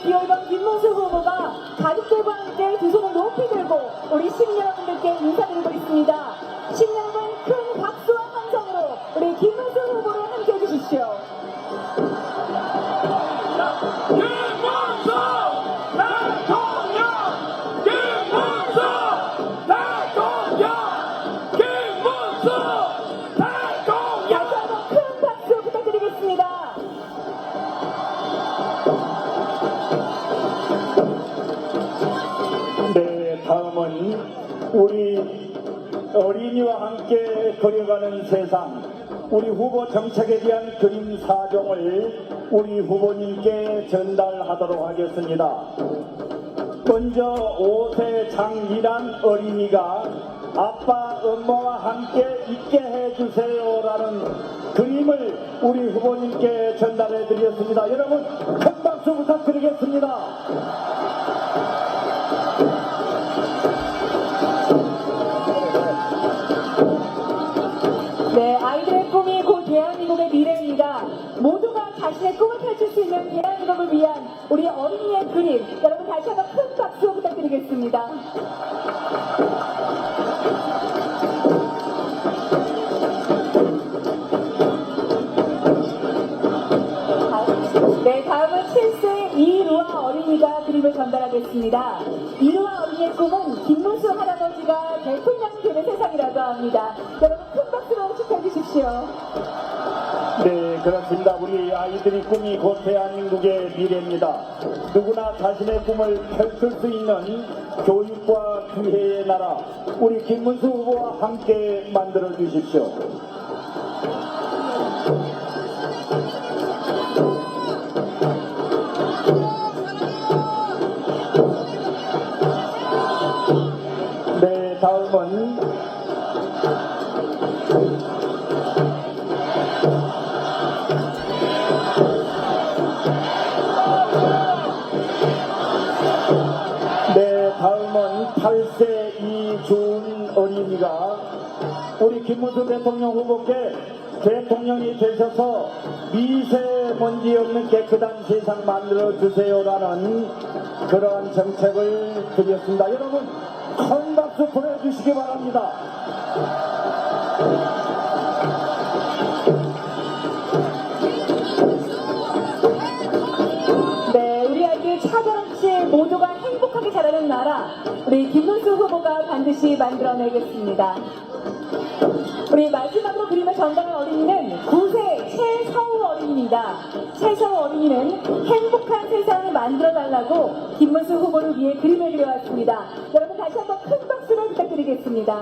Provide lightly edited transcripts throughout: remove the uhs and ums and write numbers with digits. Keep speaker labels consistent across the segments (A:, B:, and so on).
A: 기호번 김문수 후보가 가족들과 함께 두 손을 높이 들고 우리 시민 여러분들께 인사드리고 있습니다. 시민 여러분 큰 박수와 함성으로 우리 김문수 후보를 함께 해주십시오.
B: 다음은 우리 어린이와 함께 그려가는 세상, 우리 후보 정책에 대한 그림 사정을 우리 후보님께 전달하도록 하겠습니다. 먼저 5세 장미란 어린이가 아빠, 엄마와 함께 있게 해주세요라는 그림을 우리 후보님께 전달해 드렸습니다. 여러분 큰 박수 부탁드리겠습니다.
A: 네, 아이들의 꿈이 곧 대한민국의 미래입니다. 모두가 자신의 꿈을 펼칠 수 있는 대한민국을 위한 우리 어린이의 그림, 여러분 다시 한번 큰 박수 부탁드리겠습니다. 네, 다음은 7세 이루아 어린이가 그림을 전달하겠습니다. 이루아 어린이의 꿈은 김문수 할아버지가 대통령이 되는 세상이라고 합니다. 여러분 큰 박수로 축하해 주십시오.
B: 네, 그렇습니다. 우리 아이들이 꿈이 곧 대한민국의 미래입니다. 누구나 자신의 꿈을 펼칠 수 있는 교육과 기회의 나라, 우리 김문수 후보와 함께 만들어 주십시오. 네, 다음은 다음은 8세 이준 어린이가 우리 김문수 대통령 후보께 대통령이 되셔서 미세먼지 없는 깨끗한 세상 만들어 주세요라는 그러한 정책을 드렸습니다. 여러분 큰 박수 보내주시기 바랍니다.
A: 네, 우리 아이들 차별 없이 모두가 행복하게 자라는 나라, 우리 김문수 후보가 반드시 만들어내겠습니다. 우리 마지막으로 그림을 전달할 어린이는 9세 최서우 어린이입니다. 최서우 어린이는 행복한 세상을 만들어달라고 김문수 후보를 위해 그림을 그려왔습니다. 여러분 다시 한번 큰 박수를 부탁드리겠습니다.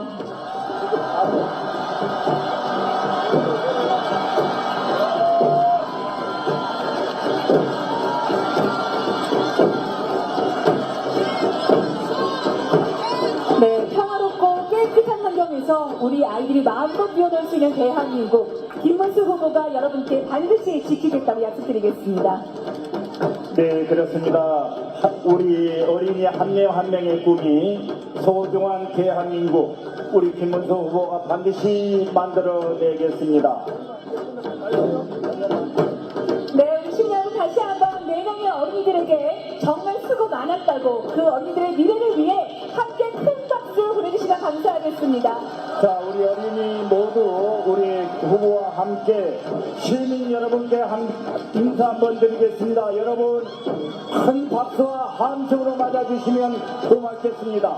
A: 네, 평화롭고 깨끗한 환경에서 우리 아이들이 마음껏 뛰어놀 수 있는 대한민국, 김문수 후보가 여러분께 반드시 지키겠다고 약속드리겠습니다.
B: 네, 그렇습니다. 우리 어린이 한 명 한 명의 꿈이 소중한 대한민국, 우리 김문수 후보가 반드시 만들어내겠습니다.
A: 네, 우리 시민 여러분 다시 한번 4명의 어린이들에게 정말 수고 많았다고 그 어린이들의 미래를 위해 함께 큰 박수 보내주시면 감사하겠습니다.
B: 자, 우리 어린이 모두 우리 후보와 함께 시민 여러분께 인사 한번 드리겠습니다. 여러분 큰 박수와 함성으로 맞아주시면 고맙겠습니다.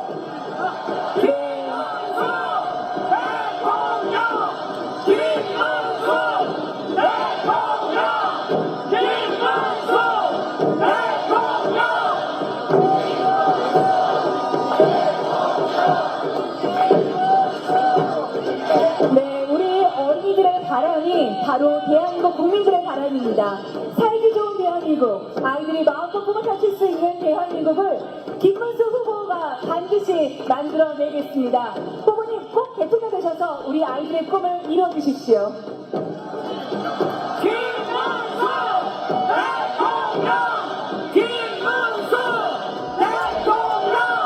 A: 네, 우리 어린이들의 바람이 바로 대한민국 국민들의 바람입니다. 살기 좋은 대한민국, 아이들이 마음껏 꿈을 펼칠 수 있는 대한민국을 김문수 후보가 반드시 만들어내겠습니다. 후보님 꼭 대통령 되셔서 우리 아이들의 꿈을 이뤄주십시오.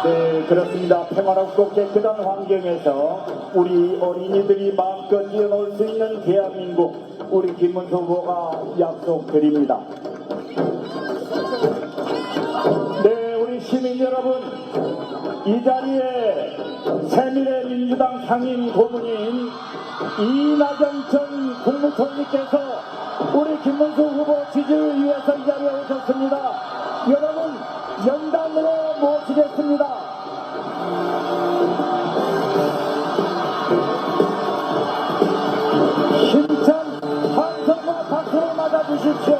B: 네, 그렇습니다. 평화롭고 깨끗한 환경에서 우리 어린이들이 마음껏 뛰어놀 수 있는 대한민국, 우리 김문수 후보가 약속드립니다. 여러분, 이 자리에 새미래민주당 상임 고문인 이낙연 전 국무총리께서 우리 김문수 후보 지지를 위해서 이 자리에 오셨습니다. 여러분, 연단으로 모시겠습니다. 힘찬 환성과 박수로 맞아주십시오.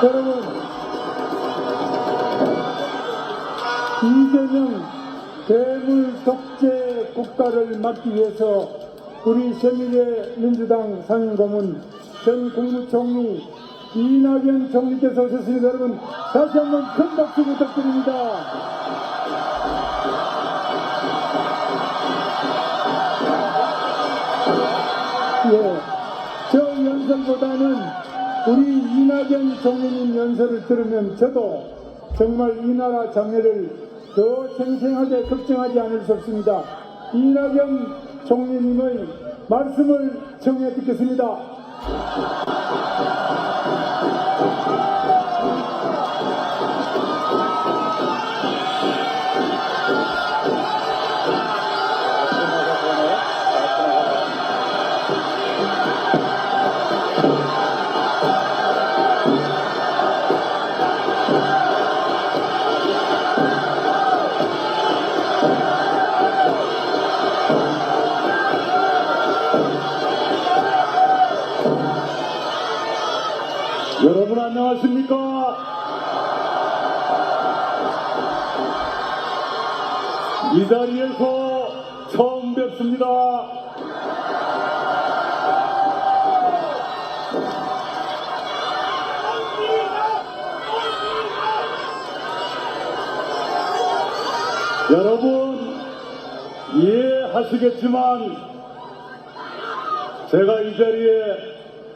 B: 여러분, 이재명 괴물 독재 국가를 막기 위해서 우리 새미래민주당 상임고문 전 국무총리 이낙연 총리께서 오셨습니다. 여러분, 다시 한번 큰 박수 부탁드립니다. 예, 저 연설보다는 우리 이낙연 총리님 연설을 들으면 저도 정말 이 나라 장래를 더 생생하게 걱정하지 않을 수 없습니다. 이낙연 총리님의 말씀을 청해 듣겠습니다. 여러분 안녕하십니까? 이 자리에서 처음 뵙습니다. 여러분 이해하시겠지만 제가 이 자리에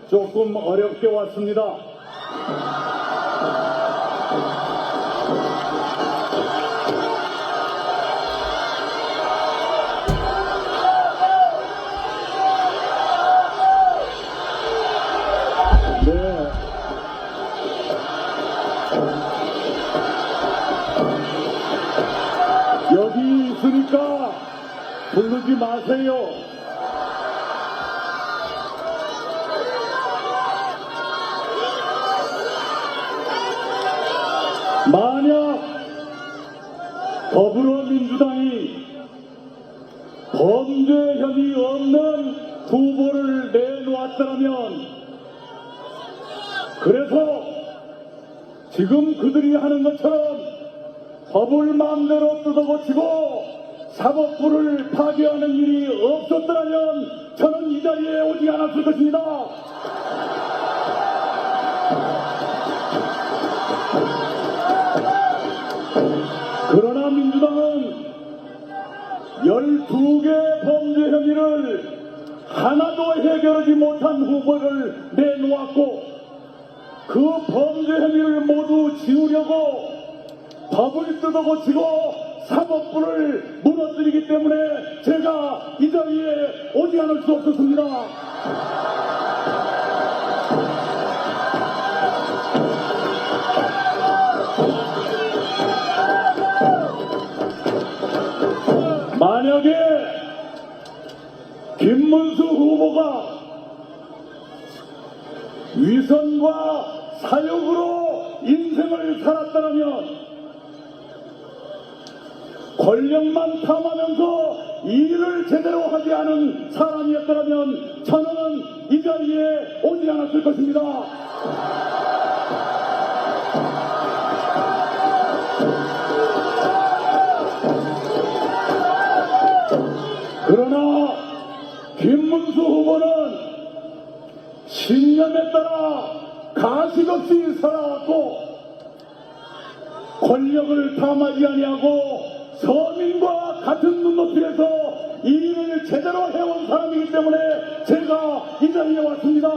B: 조금 어렵게 왔습니다. 네. 여기 있으니까 부르지 마세요. 만약 더불어민주당이 범죄 혐의 없는 후보를 내놓았더라면, 그래서 지금 그들이 하는 것처럼 법을 마음대로 뜯어고치고 사법부를 파괴하는 일이 없었더라면 저는 이 자리에 오지 않았을 것입니다. 그러나 민주당은 12개 범죄 혐의를 하나도 해결하지 못한 후보를 내놓았고, 그 범죄 혐의를 모두 지우려고 법을 뜯어고치고 사법부를 무너뜨리기 때문에 제가 이 자리에 오지 않을 수 없었습니다. 만약에 김문수 후보가 위선과 사욕으로 인생을 살았다면, 권력만 탐하면서 일을 제대로 하지 않은 사람이었다면 저는 이 자리에 오지 않았을 것입니다.
C: 신념에 따라 가식 없이 살아왔고 권력을 탐하지 아니하고 서민과 같은 눈높이에서 일을 제대로 해온 사람이기 때문에 제가 이 자리에 왔습니다.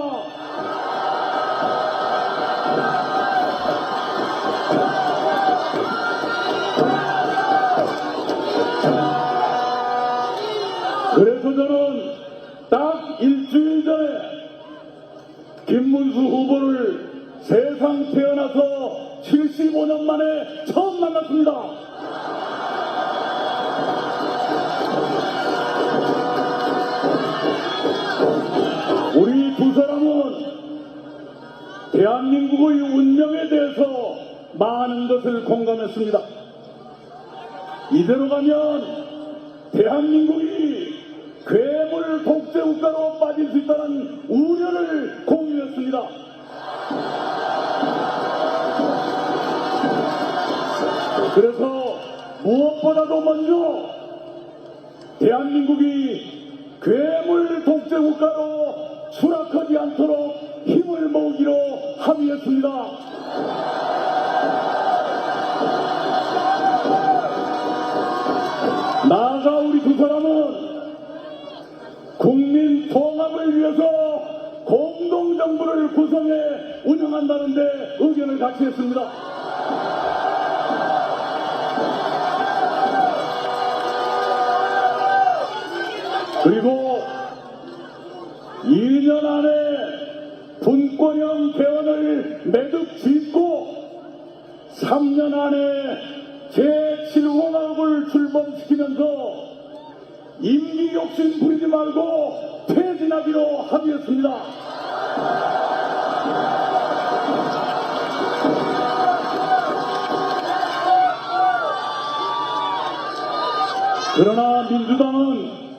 C: 그래서 저는 딱 일주일 전에 김문수 후보를 세상 태어나서 75년 만에 처음 만났습니다. 우리 두 사람은 대한민국의 운명에 대해서 많은 것을 공감했습니다. 이대로 가면 대한민국이 괴물 독재 국가로 빠질 수 있다는 우려를 공유했습니다. 그래서 무엇보다도 먼저 대한민국이 괴물 독재 국가로 추락하지 않도록 힘을 모으기로 합의했습니다. 나아가 우리 두 사람은 국민 통합을 위해서 공동정부를 구성해 운영한다는데 의견을 같이 했습니다. 그리고 2년 안에 분권형 개헌을 매듭 짓고 3년 안에 제7공화국을 출범시키면서 임기 욕심 부리지 말고 퇴진하기로 합의했습니다. 그러나 민주당은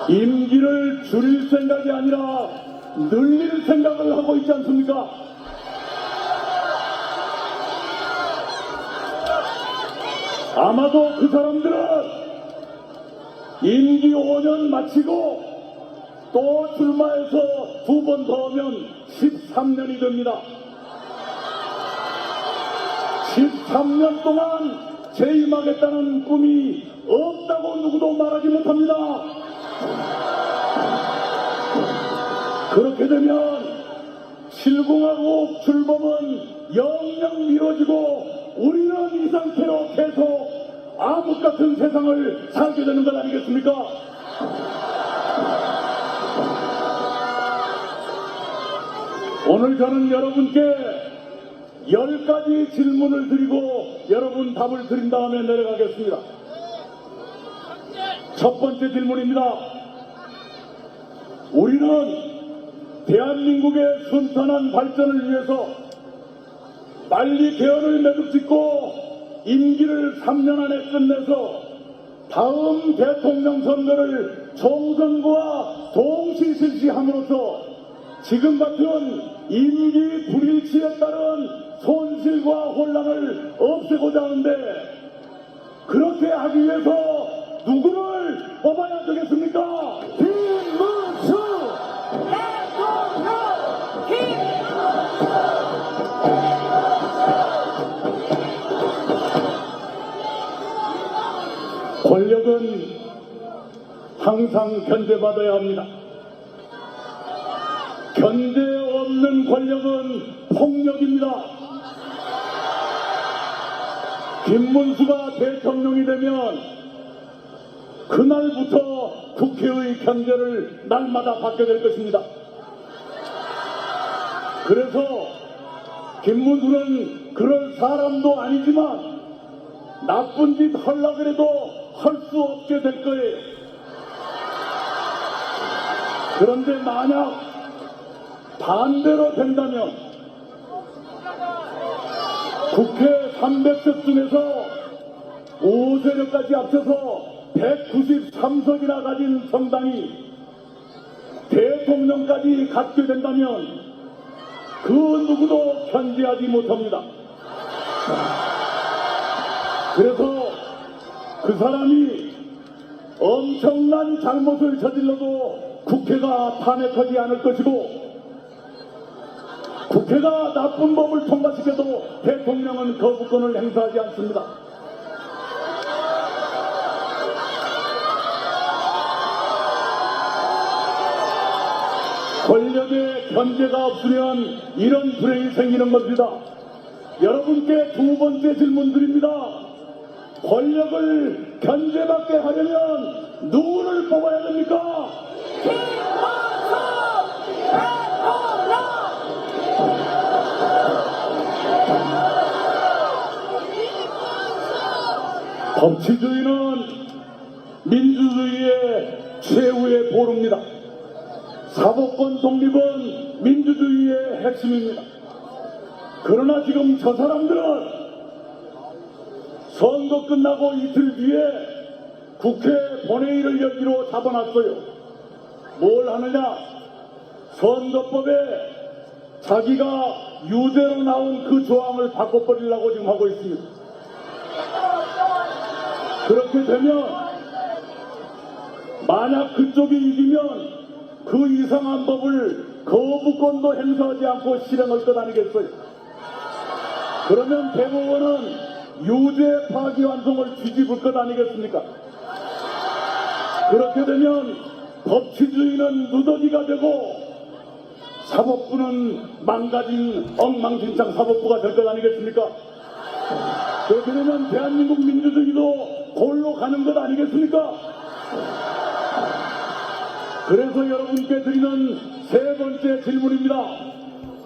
C: 임기를 줄일 생각이 아니라 늘릴 생각을 하고 있지 않습니까? 아마도 그 사람들은 임기 5년 마치고 또 출마해서 2번 더 오면 13년이 됩니다. 13년 동안 재임하겠다는 꿈이 없다고 누구도 말하지 못합니다. 그렇게 되면 7공화국 출범은 영영 미뤄지고 우리는 이 상태로 계속 암흑 같은 세상을 살게 되는 것 아니겠습니까? 오늘 저는 여러분께 10가지 질문을 드리고 여러분 답을 드린 다음에 내려가겠습니다. 첫 번째 질문입니다. 우리는 대한민국의 순탄한 발전을 위해서 빨리 개헌을 매듭짓고 임기를 3년 안에 끝내서 다음 대통령 선거를 총선과 동시 실시함으로써 지금 같은 임기 불일치에 따른 손실과 혼란을 없애고자 하는데 그렇게 하기 위해서 누구를 뽑아야 되겠습니까? 김문수! 권력은 항상 견제받아야 합니다. 견제 없는 권력은 폭력입니다. 김문수가 대통령이 되면 그날부터 국회의 견제를 날마다 받게 될 것입니다. 그래서 김문수는 그럴 사람도 아니지만 나쁜 짓 하려고 해도 할 수 없게 될 거예요. 그런데 만약 반대로 된다면 국회 300석 중에서 5세력까지 합쳐서 193석이나 가진 정당이 대통령까지 갖게 된다면 그 누구도 견제하지 못합니다. 그래서 그 사람이 엄청난 잘못을 저질러도 국회가 탄핵하지 않을 것이고 국회가 나쁜 법을 통과시켜도 대통령은 거부권을 행사하지 않습니다. 권력의 견제가 없으면 이런 불행이 생기는 겁니다. 여러분께 두 번째 질문 드립니다. 권력을 견제받게 하려면 누구를 뽑아야 됩니까? 법치주의는 민주주의의 최후의 보루입니다. 사법권 독립은 민주주의의 핵심입니다. 그러나 지금 저 사람들은 선거 끝나고 이틀 뒤에 국회 본회의를 열기로 잡아놨어요. 뭘 하느냐? 선거법에 자기가 유죄로 나온 그 조항을 바꿔버리려고 지금 하고 있습니다. 그렇게 되면 만약 그쪽이 이기면 그 이상한 법을 거부권도 행사하지 않고 실행할 것 아니겠어요? 그러면 대법원은 유죄 파기환송을 뒤집을 것 아니겠습니까? 그렇게 되면 법치주의는 누더기가 되고 사법부는 망가진 엉망진창 사법부가 될 것 아니겠습니까? 그렇게 되면 대한민국 민주주의도 골로 가는 것 아니겠습니까? 그래서 여러분께 드리는 세 번째 질문입니다.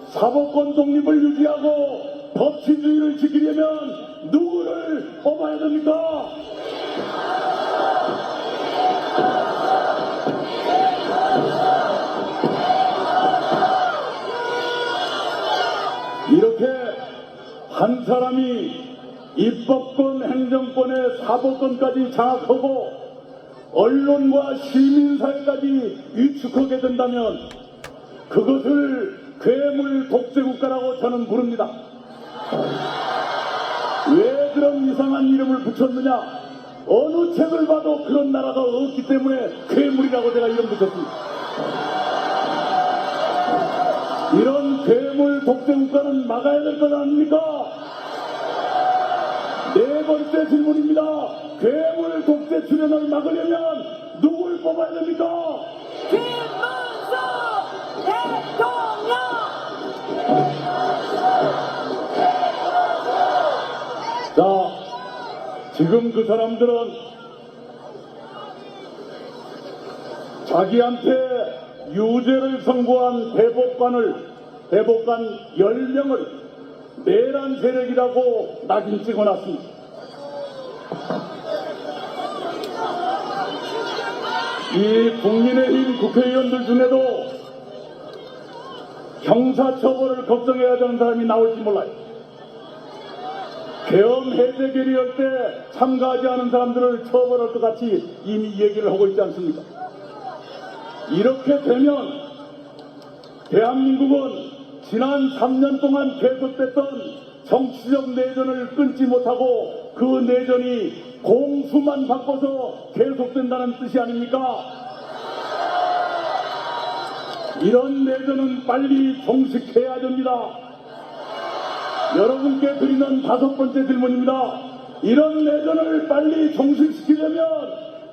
C: 사법권 독립을 유지하고 법치주의를 지키려면 누구를 뽑아야 됩니까? 이렇게 한 사람이 입법권, 행정권의 사법권까지 장악하고 언론과 시민사회까지 위축하게 된다면 그것을 괴물 독재국가라고 저는 부릅니다. 왜 그런 이상한 이름을 붙였느냐? 어느 책을 봐도 그런 나라가 없기 때문에 괴물이라고 제가 이름 붙였습니다. 이런 괴물 독재국가는 막아야 될 것 아닙니까? 네 번째 질문입니다. 괴물 독재 출현을 막으려면 누굴 뽑아야 됩니까?
A: 김문수 대통령!
C: 자, 지금 그 사람들은 자기한테 유죄를 선고한 대법관 10명을 내란 세력이라고 낙인 찍어놨습니다. 이 국민의힘 국회의원들 중에도 형사처벌을 걱정해야 되는 사람이 나올지 몰라요. 계엄 해제 결의할 때 참가하지 않은 사람들을 처벌할 것 같이 이미 얘기를 하고 있지 않습니까? 이렇게 되면 대한민국은 지난 3년 동안 계속됐던 정치적 내전을 끊지 못하고 그 내전이 공수만 바꿔서 계속된다는 뜻이 아닙니까? 이런 내전은 빨리 종식해야 됩니다. 여러분께 드리는 다섯 번째 질문입니다. 이런 내전을 빨리 종식시키려면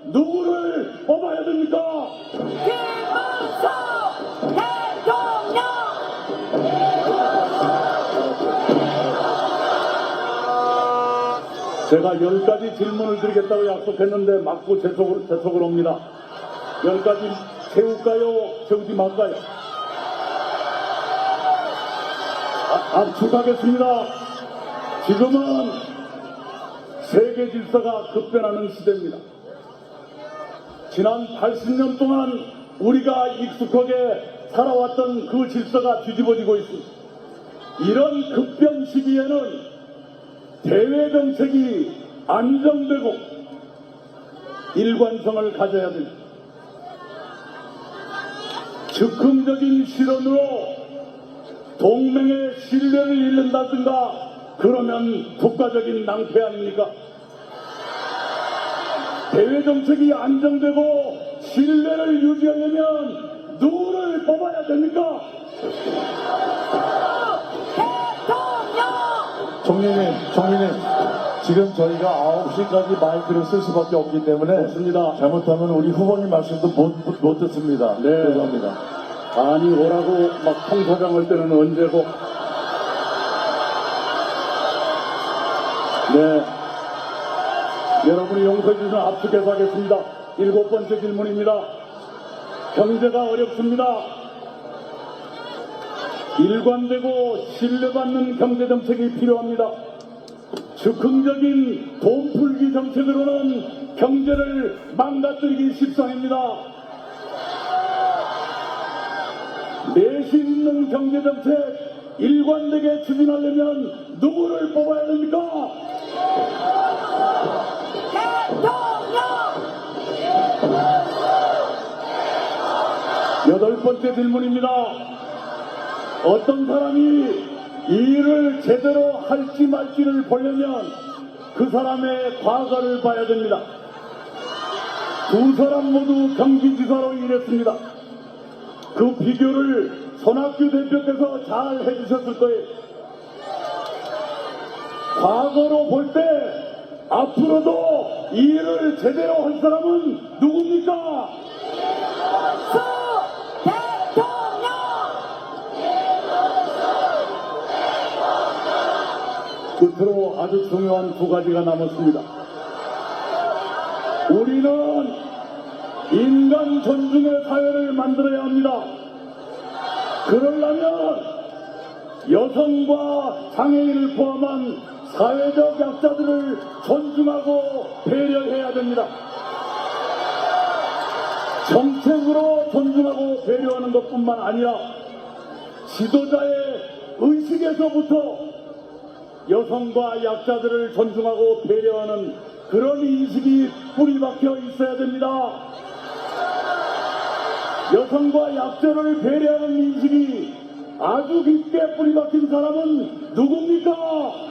C: 누구를 뽑아야 됩니까?
A: 김문수 대통령!
C: 제가 10가지 질문을 드리겠다고 약속했는데 맞고 제 속으로 옵니다. 10가지 채울까요? 채우지 말까요? 압축하겠습니다. 지금은 세계 질서가 급변하는 시대입니다. 지난 80년 동안 우리가 익숙하게 살아왔던 그 질서가 뒤집어지고 있습니다. 이런 급변 시기에는 대외 정책이 안정되고 일관성을 가져야 됩니다. 즉흥적인 실언으로 동맹의 신뢰를 잃는다든가 그러면 국가적인 낭패 아닙니까? 대외 정책이 안정되고 신뢰를 유지하려면 누구를 뽑아야 됩니까?
D: 총리님, 지금 저희가 9시까지 마이크를 쓸 수밖에 없기 때문에
C: 좋습니다.
D: 잘못하면 우리 후보님 말씀도 못 듣습니다.
C: 네.
D: 죄송합니다.
C: 아니 오라고 막 통사장할 때는 언제고. 네. 여러분이 용서해 주시면 압축해서 하겠습니다. 7번째 질문입니다. 경제가 어렵습니다. 일관되고 신뢰받는 경제정책이 필요합니다. 즉흥적인 돈풀기 정책으로는 경제를 망가뜨리기 십상입니다. 내실 있는 경제정책 일관되게 추진하려면 누구를 뽑아야 됩니까? 여덟 번째 질문입니다. 어떤 사람이 이 일을 제대로 할지 말지를 보려면 그 사람의 과거를 봐야 됩니다. 두 사람 모두 경기지사로 일했습니다. 그 비교를 손학규 대표께서 잘 해주셨을 거예요. 과거로 볼 때 앞으로도 이 일을 제대로 할 사람은 누굽니까? 끝으로 아주 중요한 두 가지가 남았습니다. 우리는 인간 존중의 사회를 만들어야 합니다. 그러려면 여성과 장애인을 포함한 사회적 약자들을 존중하고 배려해야 됩니다. 정책으로 존중하고 배려하는 것뿐만 아니라 지도자의 의식에서부터 여성과 약자들을 존중하고 배려하는 그런 인식이 뿌리박혀 있어야 됩니다. 여성과 약자를 배려하는 인식이 아주 깊게 뿌리박힌 사람은 누굽니까?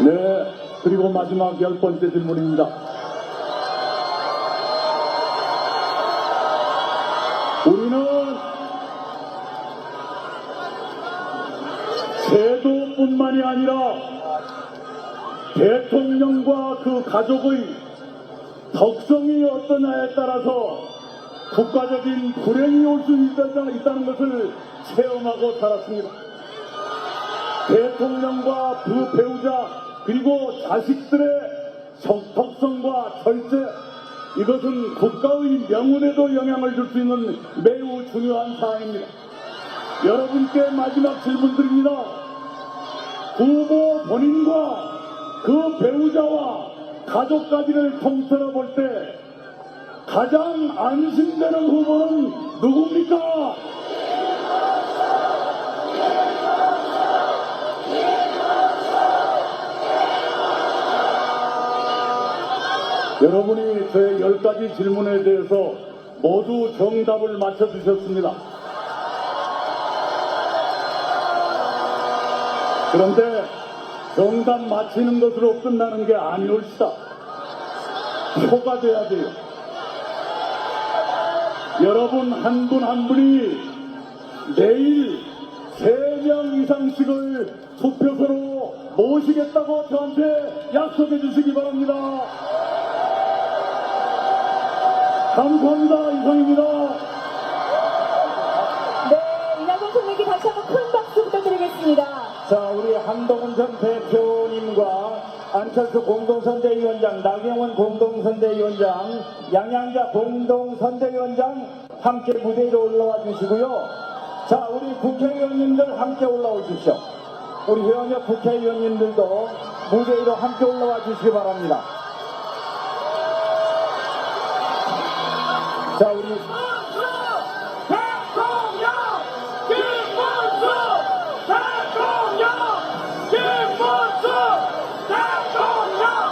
C: 네, 그리고 마지막 10번째 질문입니다. 우리는 제도뿐만이 아니라 대통령과 그 가족의 덕성이 어떠냐에 따라서 국가적인 불행이 올 수 있다는 것을 체험하고 살았습니다. 대통령과 그 배우자 그리고 자식들의 덕성과 절제, 이것은 국가의 명운에도 영향을 줄 수 있는 매우 중요한 사항입니다. 여러분께 마지막 질문드립니다. 후보 본인과 그 배우자와 가족까지를 통틀어 볼 때 가장 안심되는 후보는 누굽니까? 여러분이 저의 10가지 질문에 대해서 모두 정답을 맞춰주셨습니다. 그런데 정답 맞히는 것으로 끝나는 게 아니올시다. 표가 돼야 돼요. 여러분 한 분 한 분이 내일 3명 이상씩을 투표소로 모시겠다고 저한테 약속해 주시기 바랍니다. 감사합니다. 이상입니다.
A: 네, 이낙연 총리께 다시 한번 큰 박수 부탁드리겠습니다.
B: 자, 우리 한동훈 전 대표님과 안철수 공동선대위원장, 나경원 공동선대위원장, 양양자 공동선대위원장 함께 무대 위로 올라와 주시고요. 자, 우리 국회의원님들 함께 올라와 주십시오. 우리 현역 국회의원님들도 무대 위로 함께 올라와 주시기 바랍니다. 자, 우리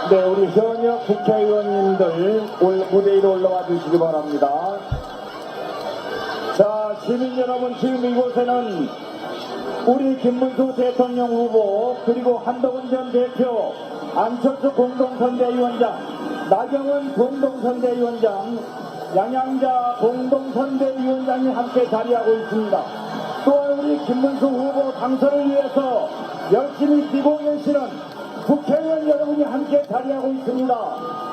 B: 네, 우리 현역 국회의원님들 무대 위로 올라와 주시기 바랍니다. 자, 시민 여러분, 지금 이곳에는 우리 김문수 대통령 후보 그리고 한동훈 전 대표, 안철수 공동선대위원장, 나경원 공동선대위원장, 양양자 공동선대위원장이 함께 자리하고 있습니다. 또한 우리 김문수 후보 당선을 위해서 열심히 뛰고 계시는 국회의원 여러분이 함께 자리하고 있습니다.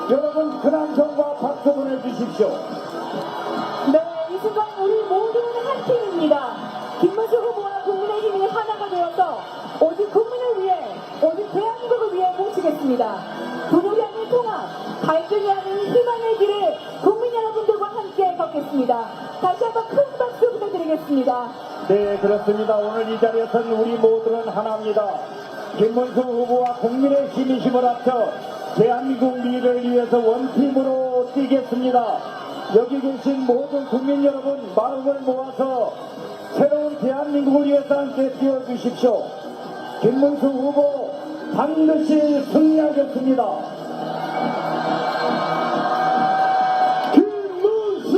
B: 여러분 큰 손과 박수 보내주십시오.
A: 네, 이 순간 우리 모두는 한 팀입니다. 김문수 후보와 국민의힘이 하나가 되어서 오직 국민을 위해, 오직 대한민국을 위해 뭉치겠습니다. 분열이 아닌 통합, 발전이 아닌 희망의 길을 국민 여러분들과 함께 걷겠습니다. 다시 한번 큰 박수 부탁드리겠습니다.
B: 네, 그렇습니다. 오늘 이 자리에서는 우리 모두는 하나입니다. 김문수 후보와 국민의힘이 힘을 합쳐 대한민국 미래를 위해서 원팀으로 뛰겠습니다. 여기 계신 모든 국민 여러분 마음을 모아서 새로운 대한민국을 위해서 함께 뛰어주십시오. 김문수 후보 반드시 승리하겠습니다. 김문수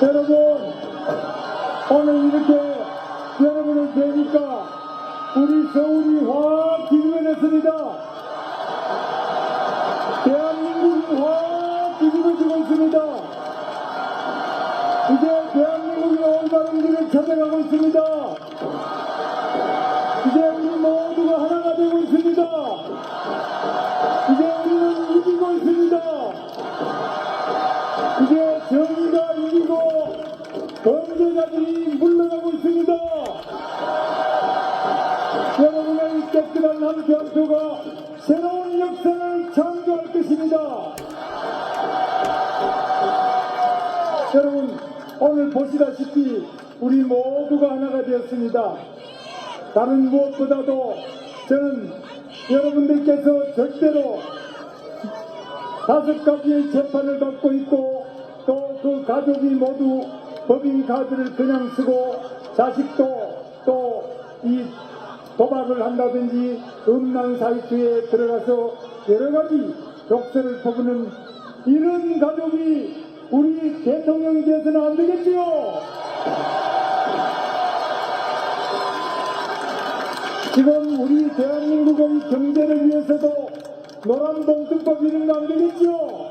C: 여러분, 오늘 이렇게 여러분을 뵈니까 우리 서울이 확 뒤집어졌습니다. 대한민국이 확 뒤집어지고 있습니다. 이제 대한민국이 올바른 길을 찾아가고 있습니다. 이제 우리 모두가 하나가 되고 있습니다. 이제 우리는 이기고 있습니다. 이제 정의가 이기고 범죄자들이 물러나고 있습니다. 여러분의 깨끗한 한 표가 새로운 역사를 창조할 것입니다. 여러분, 오늘 보시다시피 우리 모두가 하나가 되었습니다. 다른 무엇보다도 저는 여러분들께서 절대로 5가지의 재판을 받고 있고 또 그 가족이 모두 법인카드를 그냥 쓰고 자식도 또 이 도박을 한다든지 음란 사이트에 들어가서 여러가지 욕설을 퍼부는 이런 가족이 우리 대통령이 되어서는 안 되겠지요. 지금 우리 대한민국의 경제를 위해서도 노란봉투법 이런 거 안 되겠죠.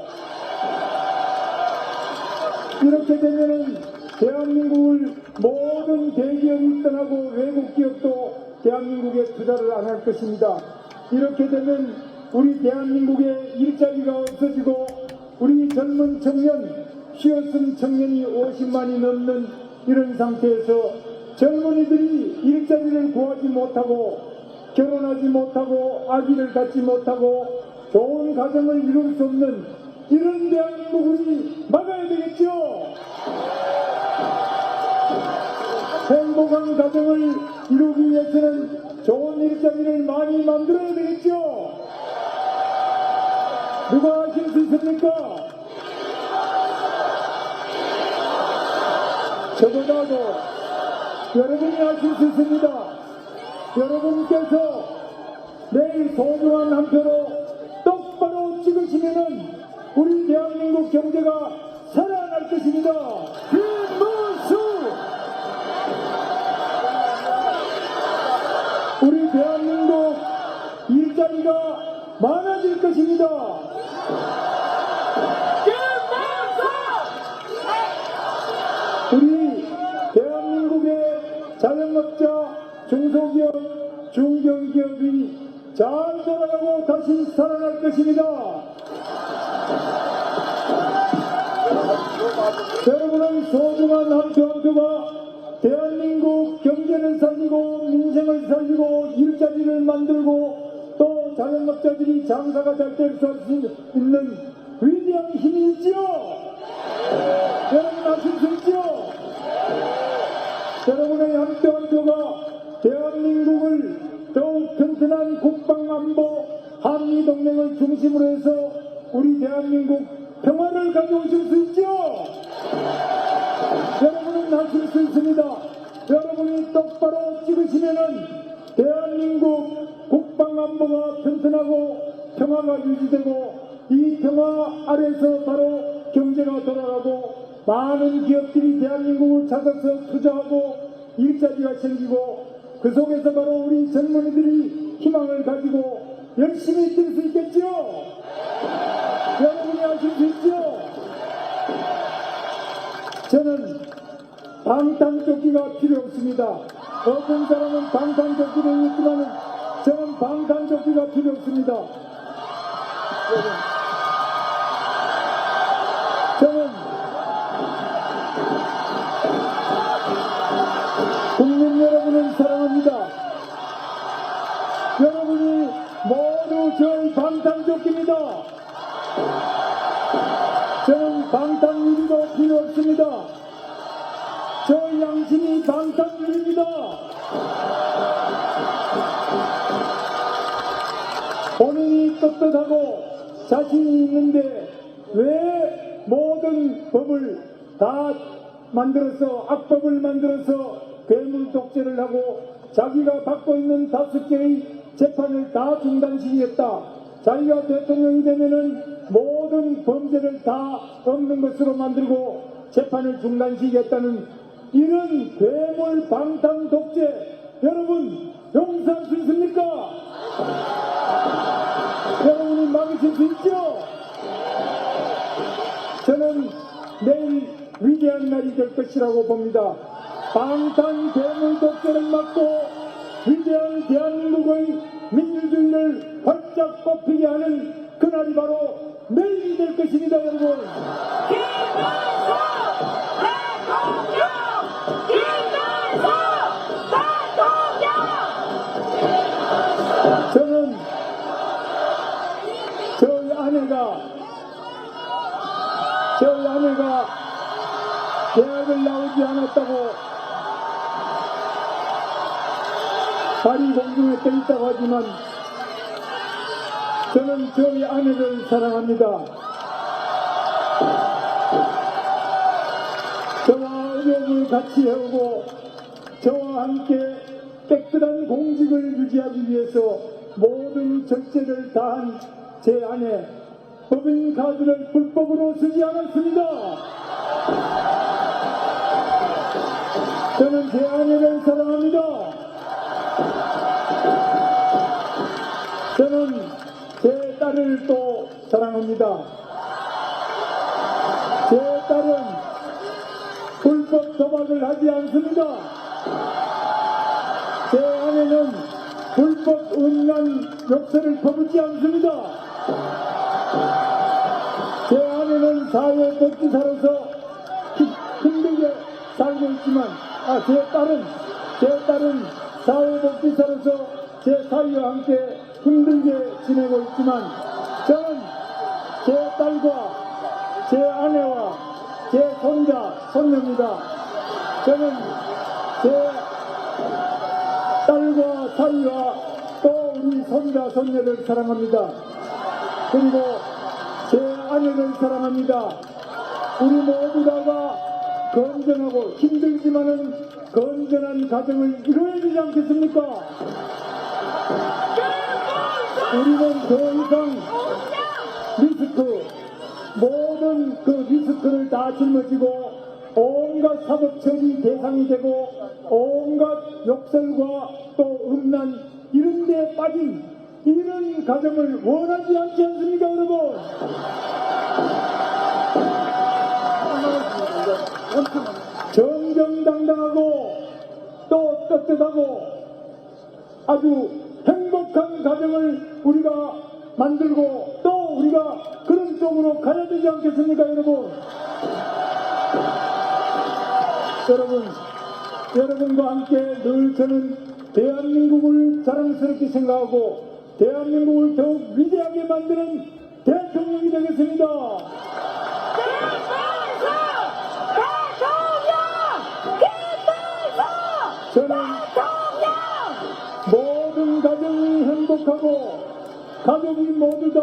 C: 이렇게 되면은 대한민국을 모든 대기업이 떠나고 외국 기업도 대한민국에 투자를 안 할 것입니다. 이렇게 되면 우리 대한민국의 일자리가 없어지고 우리 젊은 청년, 쉬었은 청년이 50만이 넘는 이런 상태에서 젊은이들이 일자리를 구하지 못하고 결혼하지 못하고 아기를 갖지 못하고 좋은 가정을 이룰 수 없는 이런 대한민국을 막아야 되겠죠. 행복한 가정을 이루기 위해서는 좋은 일자리를 많이 만들어야 되겠죠. 누가 하실 수 있습니까? 저보다도 여러분이 하실 수 있습니다. 여러분께서 내일 소중한 한 표로 똑바로 찍으시면은 우리 대한민국 경제가 살아날 것입니다. 김문수! 우리 대한민국 일자리가 많아질 것입니다. 우리 대한민국의 자영업자, 중소기업, 중견기업이 잘 돌아가고 다시 살아날 것입니다. 여러분은 소중한 한 표 한 표가 대한민국 경제를 살리고 민생을 살리고 일자리를 만들고 또 자영업자들이 장사가 잘 될 수 있는 위대한 힘이 있지요. 여러분 아실 수 있지요. 여러분의 한 표 한 표가 대한민국을 더욱 튼튼한 국방안보 한미동맹을 중심으로 해서 우리 대한민국 평화를 가져오실 수 있죠. 여러분은 하실 수 수 있습니다. 여러분이 똑바로 찍으시면은 대한민국 국방안보가 튼튼하고 평화가 유지되고 이 평화 아래서 바로 경제가 돌아가고 많은 기업들이 대한민국을 찾아서 투자하고 일자리가 생기고 그 속에서 바로 우리 젊은이들이 희망을 가지고 열심히 뛸 수 있겠지요? 여러분이 하실 수 있지요? 저는 방탄조끼가 필요 없습니다. 어떤 사람은 방탄조끼를 입지만 저는 방탄조끼가 필요 없습니다. 저는 국민 여러분을 사랑합니다. 여러분이 모두 저의 방탄조끼입니다. 저는 방탄유리도 필요 없습니다. 저 양심이 방탄유리입니다. 본인이 떳떳하고 자신이 있는데 왜 모든 법을 다 만들어서 악법을 만들어서 괴물 독재를 하고 자기가 받고 있는 5개의 재판을 다 중단시키겠다. 자기가 대통령이 되면은 모든 범죄를 다 없는 것으로 만들고 재판을 중단시키겠다는 이런 괴물 방탄 독재 여러분 용서할 수 있습니까? 여러분이 막으실 수 있죠? 저는 내일 위대한 날이 될 것이라고 봅니다. 방탄 괴물 독재를 막고 위대한 대한민국의 민주주의를 활짝 뻗히게 하는 그날이 바로 내일이 될 것입니다, 여러분.
A: 김문수 대통령! 김문수 대통령!
C: 저는 저희 아내가 대학을 나오지 않았다고 발이 공중에 떠 있다고 하지만 저는 저희 아내를 사랑합니다. 저와 의욕을 같이 해오고 저와 함께 깨끗한 공직을 유지하기 위해서 모든 절제를 다한 제 아내 법인카드를 불법으로 쓰지 않았습니다. 저는 제 아내를 사랑합니다. 저는 제 딸을 또 사랑합니다. 제 딸은 불법 도박을 하지 않습니다. 제 아내는 불법 음란 욕설을 퍼붓지 않습니다. 제 아내는 사회복지사로서 힘들게 살고 있지만 제 딸은 사회복지사로서 제 사위와 함께 힘들게 지내고 있지만 저는 제 딸과 제 아내와 제 손자, 손녀입니다. 저는 제 딸과 사위와 또 우리 손자, 손녀를 사랑합니다. 그리고 제 아내를 사랑합니다. 우리 모두 다가 건전하고 힘들지만은 건전한 가정을 이루어야 되지 않겠습니까? 우리는 더 이상 모든 그 리스크를 다 짊어지고 온갖 사법 처리 대상이 되고 온갖 욕설과 또 음란 이런 데 빠진 이런 가정을 원하지 않지 않습니까, 여러분? 정정당당하고 또 떳떳하고 아주 행복한 가정을 우리가 만들고 또 우리가 그런 쪽으로 가야 되지 않겠습니까, 여러분? 여러분과 함께 늘 저는 대한민국을 자랑스럽게 생각하고 대한민국을 더욱 위대하게 만드는 대통령이 되겠습니다. 저는 모든 가정이 행복하고 가족이 모두 다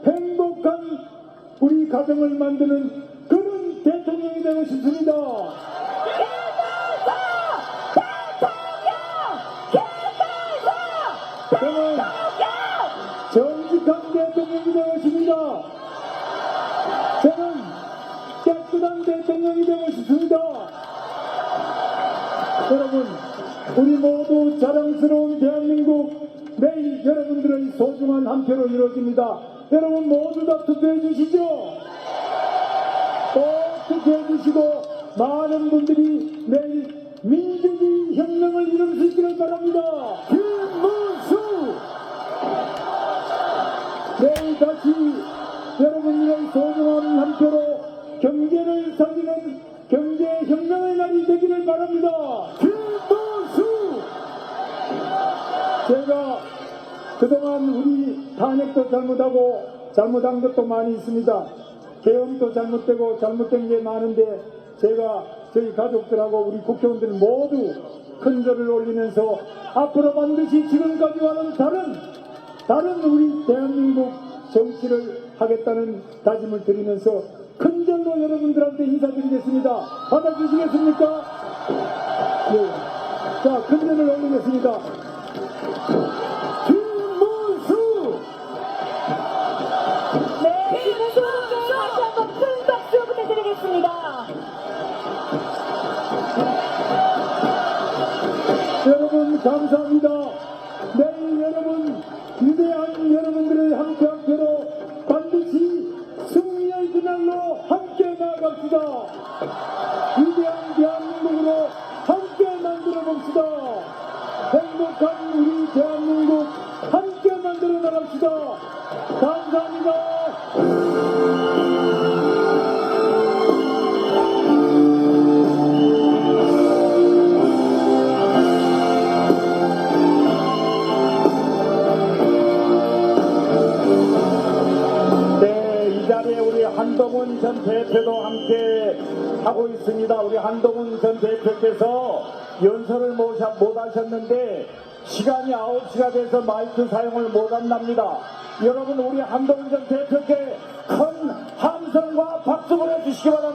C: 행복한 우리 가정을 만드는 그런 대통령이 되고 싶습니다. 저는 정직한 대통령이 되고 싶습니다. 저는 깨끗한 대통령이 되고 싶습니다. 여러분, 우리 모두 자랑스러운 대한민국 내일 여러분들의 소중한 한 표로 이루어집니다. 여러분 모두 다 투표해 주시죠. 꼭 투표해 주시고 많은 분들이 내일 민주주의 혁명을 이룰 수 있기를 바랍니다. 김문수! 내일 다시 여러분들의 소중한 한 표로 경제를 살리는 경제혁명의 날이 되기를 바랍니다. 김문수! 제가 그동안 우리 탄핵도 잘못하고 잘못한 것도 많이 있습니다. 계엄도 잘못되고 잘못된 게 많은데 제가 저희 가족들하고 우리 국회의원들 모두 큰 절을 올리면서 앞으로 반드시 지금까지와는 다른 우리 대한민국 정치를 하겠다는 다짐을 드리면서 큰 절로 여러분들한테 인사드리겠습니다. 받아주시겠습니까? 네. 자, 큰 절을 올리겠습니다. 김문수!
A: 네, 김문수 후보께 다시 한번 큰 박수 부탁드리겠습니다.
C: 여러분 감사합니다. 내일 여러분 위대한 여러분들의 한 표 한 표로 반드시 승리의 그날로 함께 나아갑시다. 위대한 대한민국으로 함께 만들어 봅시다. 행복한 우리 대한민국 함께 만들어 나갑시다. 감사합니다.
B: 네, 이 자리에 우리 한동훈 전 대표도 함께 하고 있습니다. 우리 한동훈 전 대표께서 연설을 못 하셨는데 시간이 9시가 돼서 마이크 사용을 못 한답니다. 여러분 우리 한동훈 전 대표께 큰 함성과 박수 보내주시기 바랍니다.